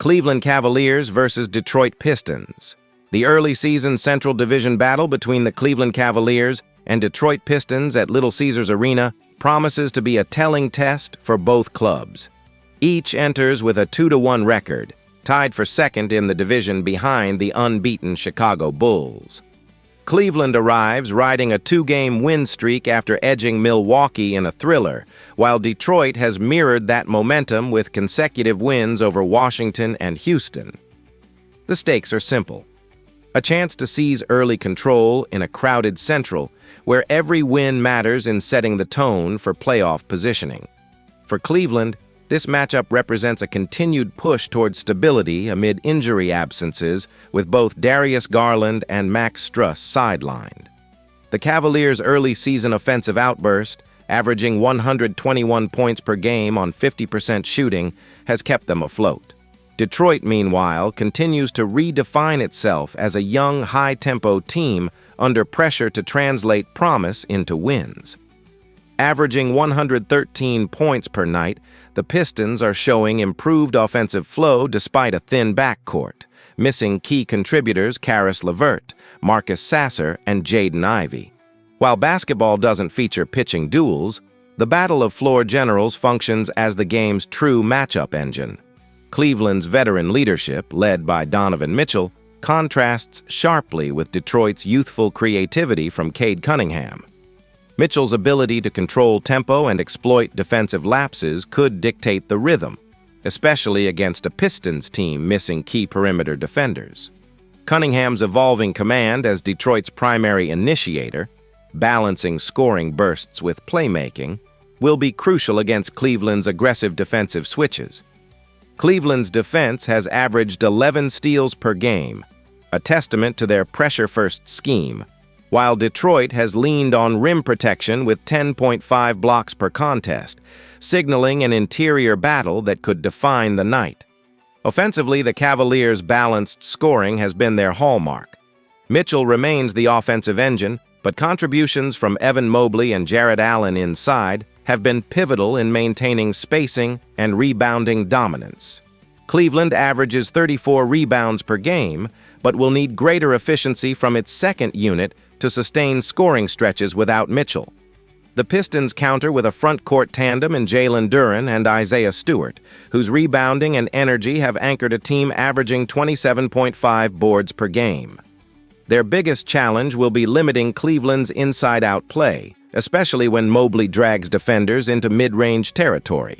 Cleveland Cavaliers versus Detroit Pistons. The early season Central Division battle between the Cleveland Cavaliers and Detroit Pistons at Little Caesars Arena promises to be a telling test for both clubs. Each enters with a 2-1 record, tied for second in the division behind the unbeaten Chicago Bulls. Cleveland arrives riding a 2-game win streak after edging Milwaukee in a thriller, while Detroit has mirrored that momentum with consecutive wins over Washington and Houston. The stakes are simple. A chance to seize early control in a crowded Central, where every win matters in setting the tone for playoff positioning. For Cleveland, this matchup represents a continued push toward stability amid injury absences, with both Darius Garland and Max Strus sidelined. The Cavaliers' early season offensive outburst, averaging 121 points per game on 50% shooting, has kept them afloat. Detroit, meanwhile, continues to redefine itself as a young, high-tempo team under pressure to translate promise into wins. Averaging 113 points per night, the Pistons are showing improved offensive flow despite a thin backcourt, missing key contributors Caris LeVert, Marcus Sasser, and Jaden Ivey. While basketball doesn't feature pitching duels, the Battle of Floor Generals functions as the game's true matchup engine. Cleveland's veteran leadership, led by Donovan Mitchell, contrasts sharply with Detroit's youthful creativity from Cade Cunningham. Mitchell's ability to control tempo and exploit defensive lapses could dictate the rhythm, especially against a Pistons team missing key perimeter defenders. Cunningham's evolving command as Detroit's primary initiator, balancing scoring bursts with playmaking, will be crucial against Cleveland's aggressive defensive switches. Cleveland's defense has averaged 11 steals per game, a testament to their pressure-first scheme, while Detroit has leaned on rim protection with 10.5 blocks per contest, signaling an interior battle that could define the night. Offensively, the Cavaliers' balanced scoring has been their hallmark. Mitchell remains the offensive engine, but contributions from Evan Mobley and Jarrett Allen inside have been pivotal in maintaining spacing and rebounding dominance. Cleveland averages 34 rebounds per game, but will need greater efficiency from its second unit to sustain scoring stretches without Mitchell. The Pistons counter with a front-court tandem in Jalen Duren and Isaiah Stewart, whose rebounding and energy have anchored a team averaging 27.5 boards per game. Their biggest challenge will be limiting Cleveland's inside-out play, especially when Mobley drags defenders into mid-range territory.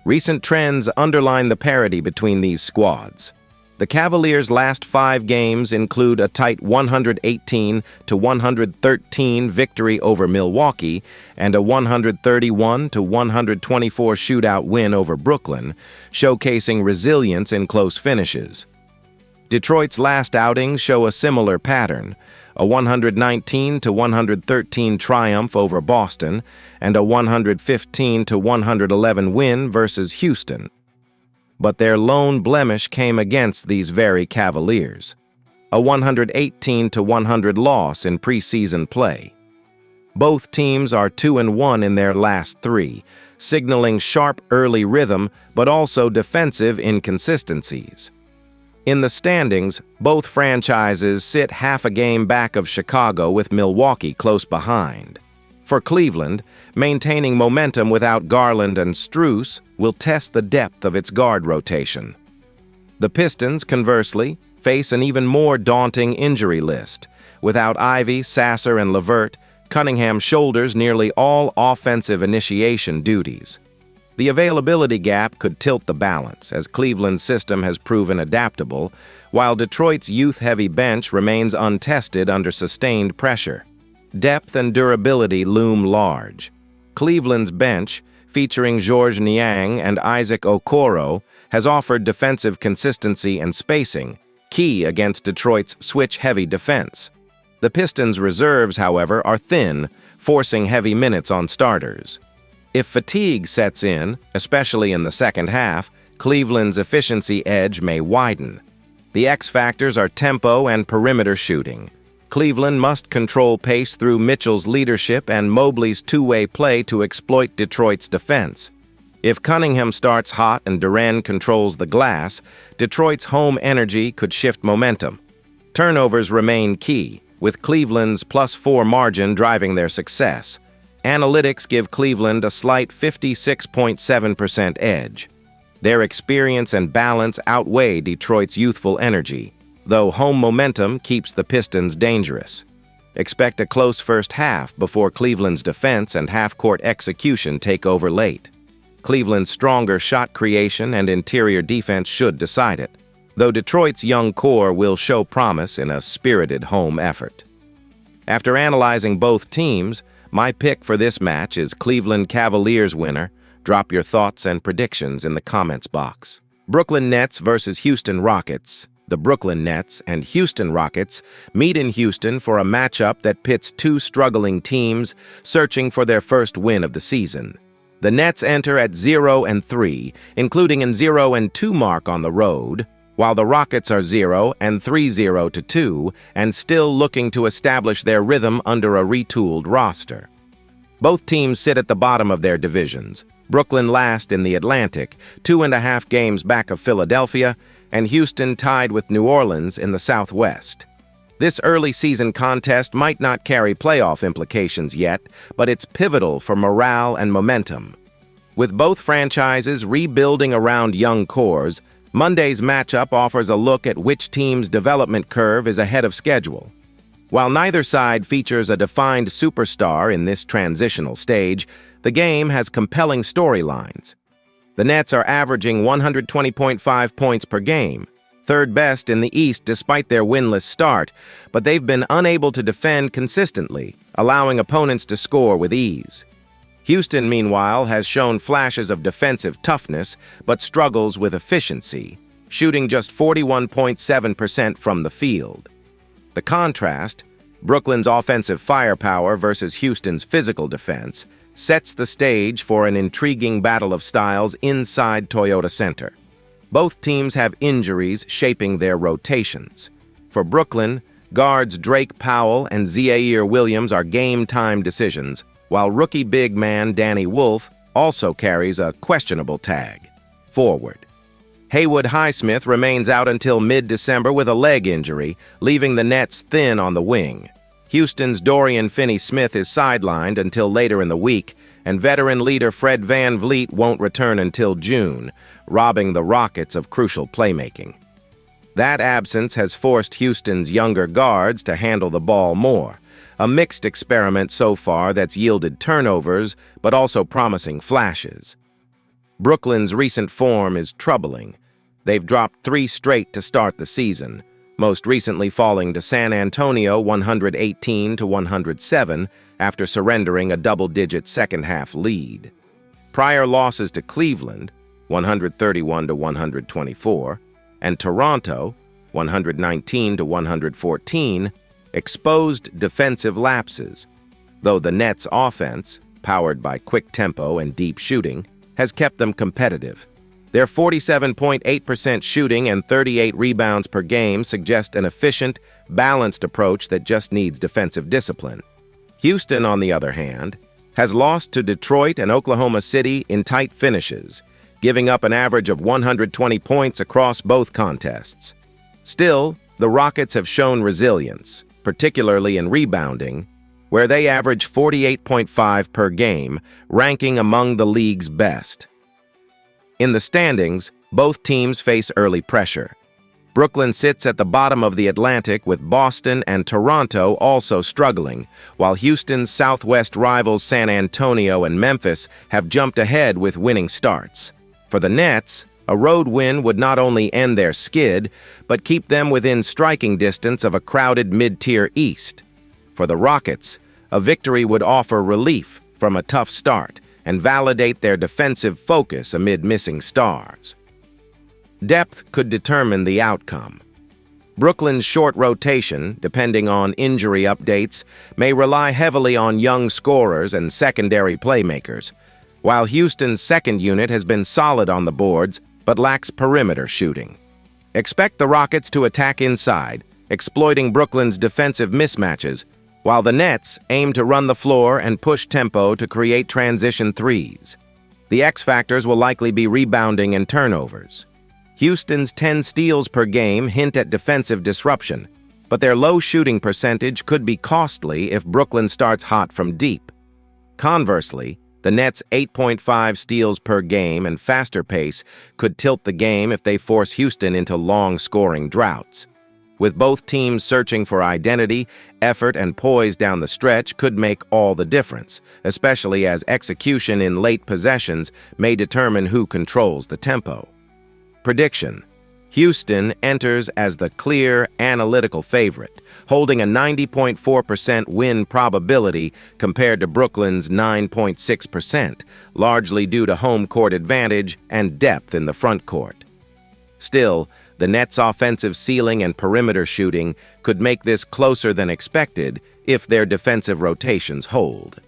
Recent trends underline the parity between these squads. The Cavaliers' last 5 games include a tight 118-113 victory over Milwaukee and a 131-124 shootout win over Brooklyn, showcasing resilience in close finishes. Detroit's last outings show a similar pattern, a 119-113 triumph over Boston and a 115-111 win versus Houston. But their lone blemish came against these very Cavaliers, a 118-100 loss in preseason play. Both teams are 2-1 in their last 3, signaling sharp early rhythm but also defensive inconsistencies. In the standings, both franchises sit half a game back of Chicago with Milwaukee close behind. For Cleveland, maintaining momentum without Garland and Strus will test the depth of its guard rotation. The Pistons, conversely, face an even more daunting injury list. Without Ivey, Sasser, and LeVert, Cunningham shoulders nearly all offensive initiation duties. The availability gap could tilt the balance, as Cleveland's system has proven adaptable, while Detroit's youth-heavy bench remains untested under sustained pressure. Depth and durability loom large. Cleveland's bench, featuring Georges Niang and Isaac Okoro, has offered defensive consistency and spacing, key against Detroit's switch-heavy defense. The Pistons' reserves, however, are thin, forcing heavy minutes on starters. If fatigue sets in, especially in the second half, Cleveland's efficiency edge may widen. The X factors are tempo and perimeter shooting. Cleveland must control pace through Mitchell's leadership and Mobley's two-way play to exploit Detroit's defense. If Cunningham starts hot and Duran controls the glass, Detroit's home energy could shift momentum. Turnovers remain key, with Cleveland's +4 margin driving their success. Analytics give Cleveland a slight 56.7% edge. Their experience and balance outweigh Detroit's youthful energy, though home momentum keeps the Pistons dangerous. Expect a close first half before Cleveland's defense and half-court execution take over late. Cleveland's stronger shot creation and interior defense should decide it, though Detroit's young core will show promise in a spirited home effort. After analyzing both teams, my pick for this match is Cleveland Cavaliers winner. Drop your thoughts and predictions in the comments box. Brooklyn Nets versus Houston Rockets. The Brooklyn Nets and Houston Rockets meet in Houston for a matchup that pits two struggling teams searching for their first win of the season. The Nets enter at 0-3, including an 0-2 mark on the road, while the Rockets are 0-3-0-2 and still looking to establish their rhythm under a retooled roster. Both teams sit at the bottom of their divisions. Brooklyn last in the Atlantic, 2.5 games back of Philadelphia, and Houston tied with New Orleans in the Southwest. This early season contest might not carry playoff implications yet, but it's pivotal for morale and momentum. With both franchises rebuilding around young cores, Monday's matchup offers a look at which team's development curve is ahead of schedule. While neither side features a defined superstar in this transitional stage, the game has compelling storylines. The Nets are averaging 120.5 points per game, third best in the East despite their winless start, but they've been unable to defend consistently, allowing opponents to score with ease. Houston, meanwhile, has shown flashes of defensive toughness, but struggles with efficiency, shooting just 41.7% from the field. The contrast, Brooklyn's offensive firepower versus Houston's physical defense, sets the stage for an intriguing battle of styles inside Toyota Center. Both teams have injuries shaping their rotations. For Brooklyn, guards Drake Powell and Zaire Williams are game-time decisions, while rookie big man Danny Wolf also carries a questionable tag. Forward. Haywood Highsmith remains out until mid-December with a leg injury, leaving the Nets thin on the wing. Houston's Dorian Finney-Smith is sidelined until later in the week, and veteran leader Fred VanVleet won't return until June, robbing the Rockets of crucial playmaking. That absence has forced Houston's younger guards to handle the ball more, a mixed experiment so far that's yielded turnovers but also promising flashes. Brooklyn's recent form is troubling. They've dropped 3 straight to start the season, most recently falling to San Antonio 118-107 after surrendering a double-digit second-half lead. Prior losses to Cleveland, 131-124, and Toronto, 119-114, exposed defensive lapses, though the Nets' offense, powered by quick tempo and deep shooting, has kept them competitive. Their 47.8% shooting and 38 rebounds per game suggest an efficient, balanced approach that just needs defensive discipline. Houston, on the other hand, has lost to Detroit and Oklahoma City in tight finishes, giving up an average of 120 points across both contests. Still, the Rockets have shown resilience, particularly in rebounding, where they average 48.5 per game, ranking among the league's best. In the standings, both teams face early pressure. Brooklyn sits at the bottom of the Atlantic with Boston and Toronto also struggling, while Houston's Southwest rivals San Antonio and Memphis have jumped ahead with winning starts. For the Nets, a road win would not only end their skid, but keep them within striking distance of a crowded mid-tier East. For the Rockets, a victory would offer relief from a tough start and validate their defensive focus amid missing stars. Depth could determine the outcome. Brooklyn's short rotation, depending on injury updates, may rely heavily on young scorers and secondary playmakers, while Houston's second unit has been solid on the boards but lacks perimeter shooting. Expect the Rockets to attack inside, exploiting Brooklyn's defensive mismatches, while the Nets aim to run the floor and push tempo to create transition threes. The X factors will likely be rebounding and turnovers. Houston's 10 steals per game hint at defensive disruption, but their low shooting percentage could be costly if Brooklyn starts hot from deep. Conversely, the Nets' 8.5 steals per game and faster pace could tilt the game if they force Houston into long-scoring droughts. With both teams searching for identity, effort and poise down the stretch could make all the difference, especially as execution in late possessions may determine who controls the tempo. Prediction: Houston enters as the clear, analytical favorite, holding a 90.4% win probability compared to Brooklyn's 9.6%, largely due to home court advantage and depth in the front court. Still, the Nets' offensive ceiling and perimeter shooting could make this closer than expected if their defensive rotations hold.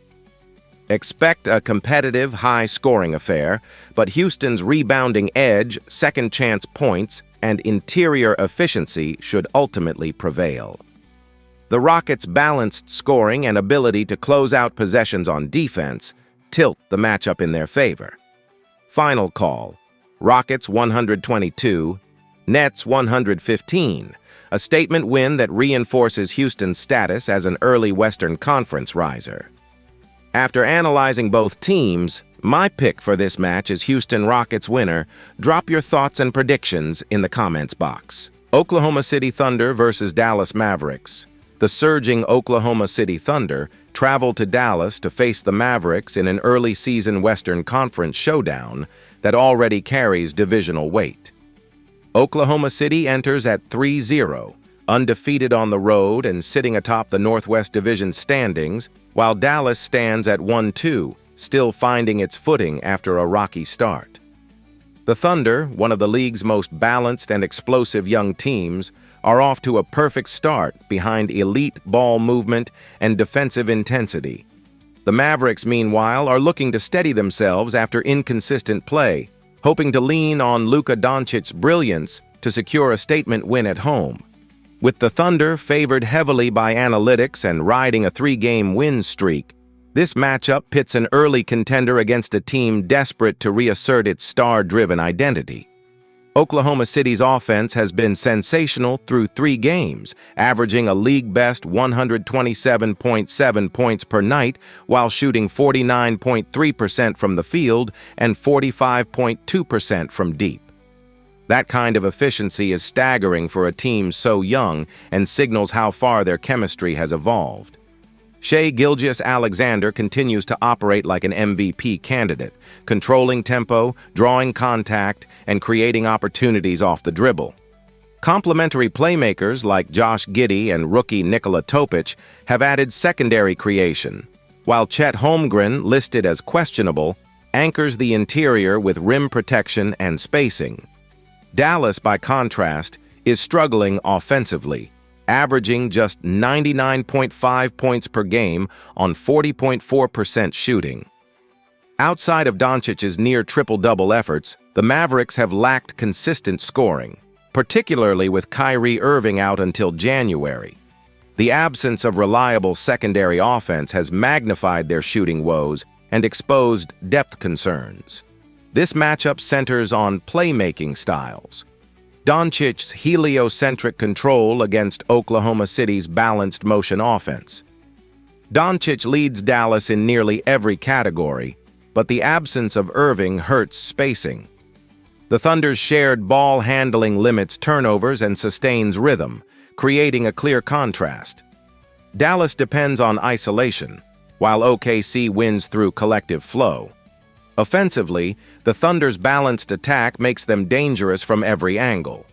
Expect a competitive, high-scoring affair, but Houston's rebounding edge, second-chance points, and interior efficiency should ultimately prevail. The Rockets' balanced scoring and ability to close out possessions on defense tilt the matchup in their favor. Final call: Rockets 122, Nets 115, a statement win that reinforces Houston's status as an early Western Conference riser. After analyzing both teams, my pick for this match is Houston Rockets winner. Drop your thoughts and predictions in the comments box. Oklahoma City Thunder versus Dallas Mavericks. The surging Oklahoma City Thunder traveled to Dallas to face the Mavericks in an early season Western Conference showdown that already carries divisional weight. Oklahoma City enters at 3-0, undefeated on the road and sitting atop the Northwest Division standings, while Dallas stands at 1-2, still finding its footing after a rocky start. The Thunder, one of the league's most balanced and explosive young teams, are off to a perfect start behind elite ball movement and defensive intensity. The Mavericks, meanwhile, are looking to steady themselves after inconsistent play, hoping to lean on Luka Doncic's brilliance to secure a statement win at home. With the Thunder favored heavily by analytics and riding a 3-game win streak, this matchup pits an early contender against a team desperate to reassert its star-driven identity. Oklahoma City's offense has been sensational through 3 games, averaging a league-best 127.7 points per night while shooting 49.3% from the field and 45.2% from deep. That kind of efficiency is staggering for a team so young and signals how far their chemistry has evolved. Shai Gilgeous-Alexander continues to operate like an MVP candidate, controlling tempo, drawing contact, and creating opportunities off the dribble. Complementary playmakers like Josh Giddey and rookie Nikola Topic have added secondary creation, while Chet Holmgren, listed as questionable, anchors the interior with rim protection and spacing. Dallas, by contrast, is struggling offensively, averaging just 99.5 points per game on 40.4% shooting. Outside of Doncic's near triple-double efforts, the Mavericks have lacked consistent scoring, particularly with Kyrie Irving out until January. The absence of reliable secondary offense has magnified their shooting woes and exposed depth concerns. This matchup centers on playmaking styles. Doncic's heliocentric control against Oklahoma City's balanced motion offense. Doncic leads Dallas in nearly every category, but the absence of Irving hurts spacing. The Thunder's shared ball handling limits turnovers and sustains rhythm, creating a clear contrast. Dallas depends on isolation, while OKC wins through collective flow. Offensively, the Thunder's balanced attack makes them dangerous from every angle.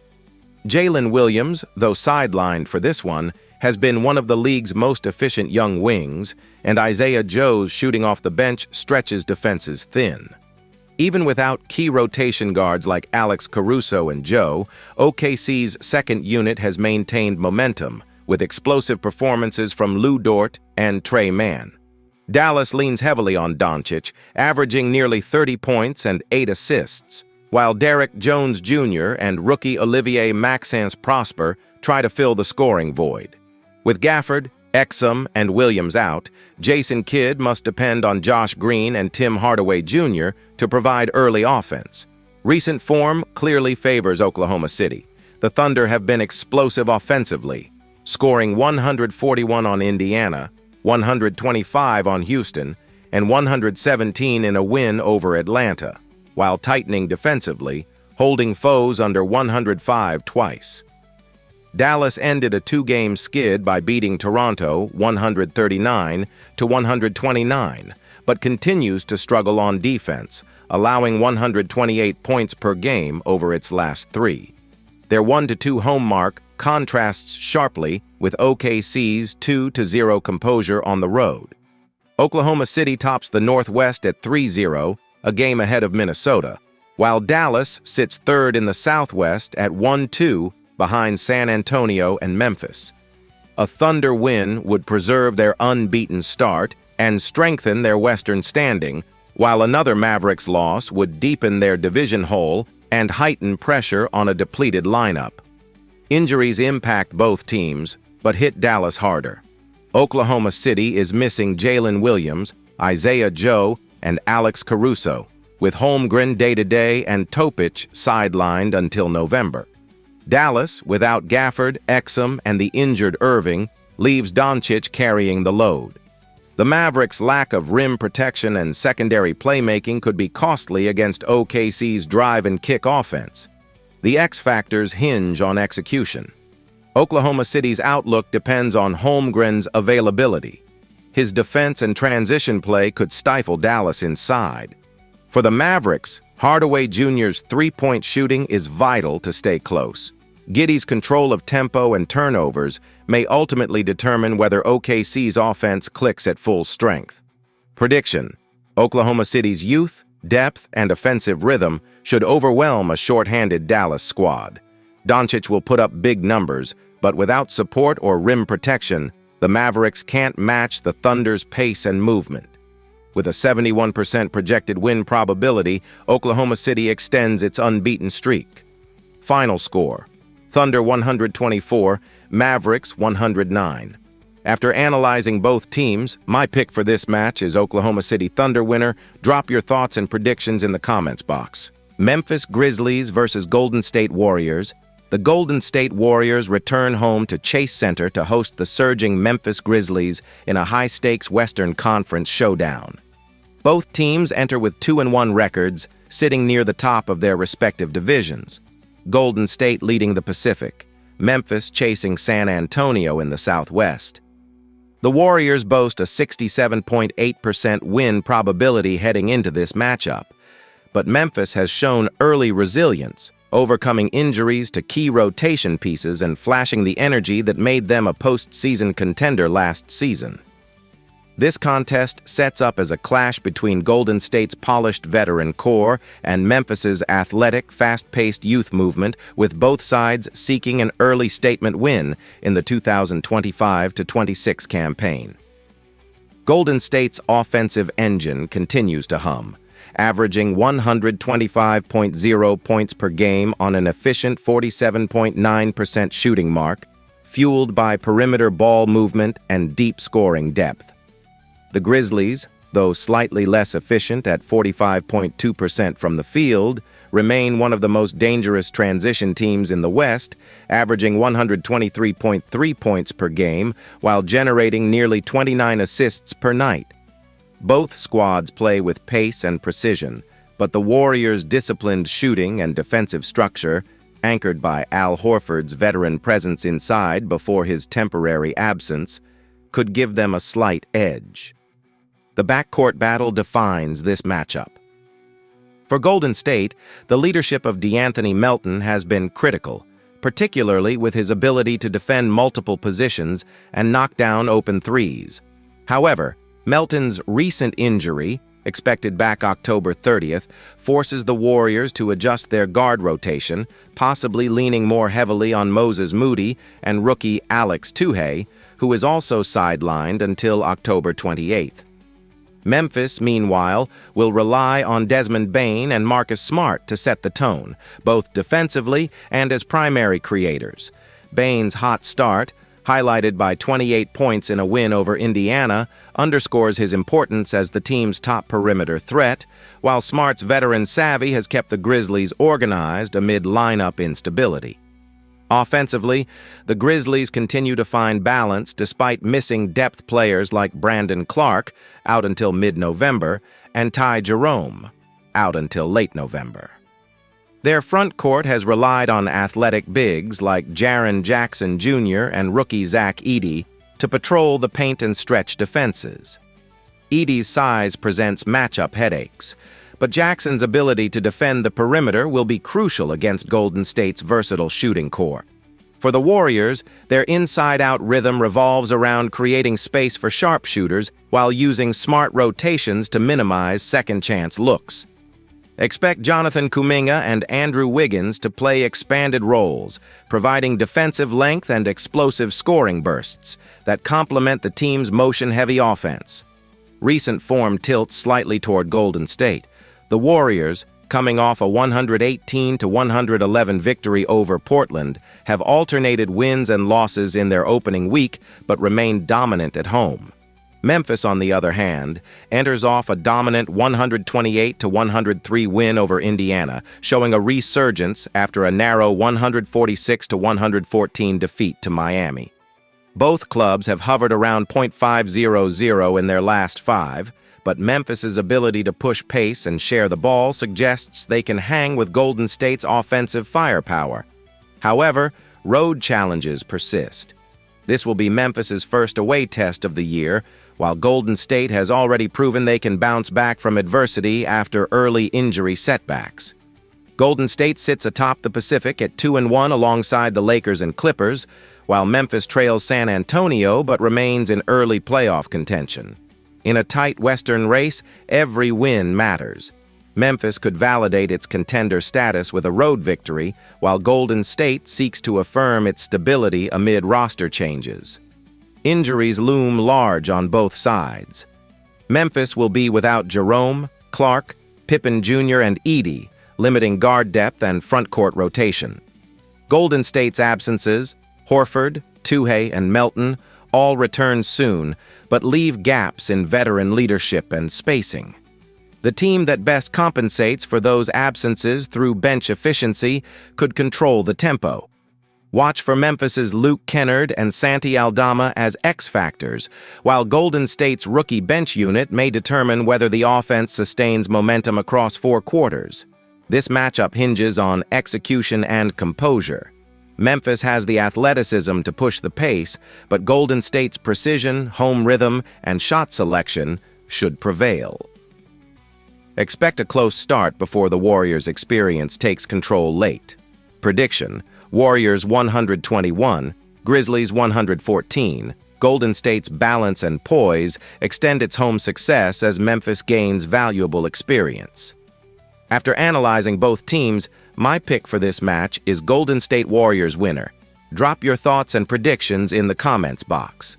Jalen Williams, though sidelined for this one, has been one of the league's most efficient young wings, and Isaiah Joe's shooting off the bench stretches defenses thin. Even without key rotation guards like Alex Caruso and Joe, OKC's second unit has maintained momentum, with explosive performances from Lou Dort and Trey Mann. Dallas leans heavily on Doncic, averaging nearly 30 points and 8 assists, while Derek Jones Jr. and rookie Olivier Maxence Prosper try to fill the scoring void. With Gafford, Exum and Williams out, Jason Kidd must depend on Josh Green and Tim Hardaway Jr. to provide early offense. Recent form clearly favors Oklahoma City. The Thunder have been explosive offensively, scoring 141 on Indiana, 125 on Houston, and 117 in a win over Atlanta, while tightening defensively, holding foes under 105 twice. Dallas ended a two-game skid by beating Toronto 139-129, but continues to struggle on defense, allowing 128 points per game over its last three. Their 1-2 home mark contrasts sharply with OKC's 2-0 composure on the road. Oklahoma City tops the Northwest at 3-0, a game ahead of Minnesota, while Dallas sits third in the Southwest at 1-2 behind San Antonio and Memphis. A Thunder win would preserve their unbeaten start and strengthen their Western standing, while another Mavericks loss would deepen their division hole and heighten pressure on a depleted lineup. Injuries impact both teams, but hit Dallas harder. Oklahoma City is missing Jalen Williams, Isaiah Joe, and Alex Caruso, with Holmgren day-to-day and Topic sidelined until November. Dallas, without Gafford, Exum, and the injured Irving, leaves Doncic carrying the load. The Mavericks' lack of rim protection and secondary playmaking could be costly against OKC's drive and kick offense. The X factors hinge on execution. Oklahoma City's outlook depends on Holmgren's availability. His defense and transition play could stifle Dallas inside. For the Mavericks, Hardaway Jr.'s three-point shooting is vital to stay close. Giddey's control of tempo and turnovers may ultimately determine whether OKC's offense clicks at full strength. Prediction: Oklahoma City's youth, depth, and offensive rhythm should overwhelm a short-handed Dallas squad. Doncic will put up big numbers, but without support or rim protection, the Mavericks can't match the Thunder's pace and movement. With a 71% projected win probability, Oklahoma City extends its unbeaten streak. Final score: Thunder 124, Mavericks 109. After analyzing both teams, my pick for this match is Oklahoma City Thunder winner. Drop your thoughts and predictions in the comments box. Memphis Grizzlies versus Golden State Warriors. The Golden State Warriors return home to Chase Center to host the surging Memphis Grizzlies in a high-stakes Western Conference showdown. Both teams enter with 2-1 records, sitting near the top of their respective divisions. Golden State leading the Pacific, Memphis chasing San Antonio in the Southwest. The Warriors boast a 67.8% win probability heading into this matchup, but Memphis has shown early resilience, overcoming injuries to key rotation pieces and flashing the energy that made them a postseason contender last season. This contest sets up as a clash between Golden State's polished veteran core and Memphis's athletic, fast-paced youth movement, with both sides seeking an early statement win in the 2025-26 campaign. Golden State's offensive engine continues to hum, averaging 125.0 points per game on an efficient 47.9% shooting mark, fueled by perimeter ball movement and deep scoring depth. The Grizzlies, though slightly less efficient at 45.2% from the field, remain one of the most dangerous transition teams in the West, averaging 123.3 points per game while generating nearly 29 assists per night. Both squads play with pace and precision, but the Warriors' disciplined shooting and defensive structure, anchored by Al Horford's veteran presence inside before his temporary absence, could give them a slight edge. The backcourt battle defines this matchup. For Golden State, the leadership of DeAnthony Melton has been critical, particularly with his ability to defend multiple positions and knock down open threes. However, Melton's recent injury, expected back October 30th, forces the Warriors to adjust their guard rotation, possibly leaning more heavily on Moses Moody and rookie Alex Tuhey, who is also sidelined until October 28th. Memphis, meanwhile, will rely on Desmond Bane and Marcus Smart to set the tone, both defensively and as primary creators. Bane's hot start, highlighted by 28 points in a win over Indiana, underscores his importance as the team's top perimeter threat, while Smart's veteran savvy has kept the Grizzlies organized amid lineup instability. Offensively, the Grizzlies continue to find balance despite missing depth players like Brandon Clark, out until mid-November, and Ty Jerome, out until late November. Their front court has relied on athletic bigs like Jaren Jackson Jr. and rookie Zach Edey to patrol the paint and stretch defenses. Edey's size presents matchup headaches, but Jackson's ability to defend the perimeter will be crucial against Golden State's versatile shooting core. For the Warriors, their inside-out rhythm revolves around creating space for sharpshooters while using smart rotations to minimize second-chance looks. Expect Jonathan Kuminga and Andrew Wiggins to play expanded roles, providing defensive length and explosive scoring bursts that complement the team's motion-heavy offense. Recent form tilts slightly toward Golden State. The Warriors, coming off a 118-111 victory over Portland, have alternated wins and losses in their opening week but remain dominant at home. Memphis, on the other hand, enters off a dominant 128-103 win over Indiana, showing a resurgence after a narrow 146-114 defeat to Miami. Both clubs have hovered around .500 in their last 5, but Memphis's ability to push pace and share the ball suggests they can hang with Golden State's offensive firepower. However, road challenges persist. This will be Memphis's first away test of the year, while Golden State has already proven they can bounce back from adversity after early injury setbacks. Golden State sits atop the Pacific at 2-1 alongside the Lakers and Clippers, while Memphis trails San Antonio but remains in early playoff contention. In a tight Western race, every win matters. Memphis could validate its contender status with a road victory, while Golden State seeks to affirm its stability amid roster changes. Injuries loom large on both sides. Memphis will be without Jerome, Clark, Pippen Jr., and Edey, limiting guard depth and front-court rotation. Golden State's absences, Horford, Tuhey, and Melton, all return soon, but leave gaps in veteran leadership and spacing. The team that best compensates for those absences through bench efficiency could control the tempo. Watch for Memphis's Luke Kennard and Santi Aldama as X-factors, while Golden State's rookie bench unit may determine whether the offense sustains momentum across 4 quarters. This matchup hinges on execution and composure. Memphis has the athleticism to push the pace, but Golden State's precision, home rhythm, and shot selection should prevail. Expect a close start before the Warriors' experience takes control late. Prediction: Warriors 121, Grizzlies 114. Golden State's balance and poise extend its home success as Memphis gains valuable experience. After analyzing both teams, my pick for this match is Golden State Warriors winner. Drop your thoughts and predictions in the comments box.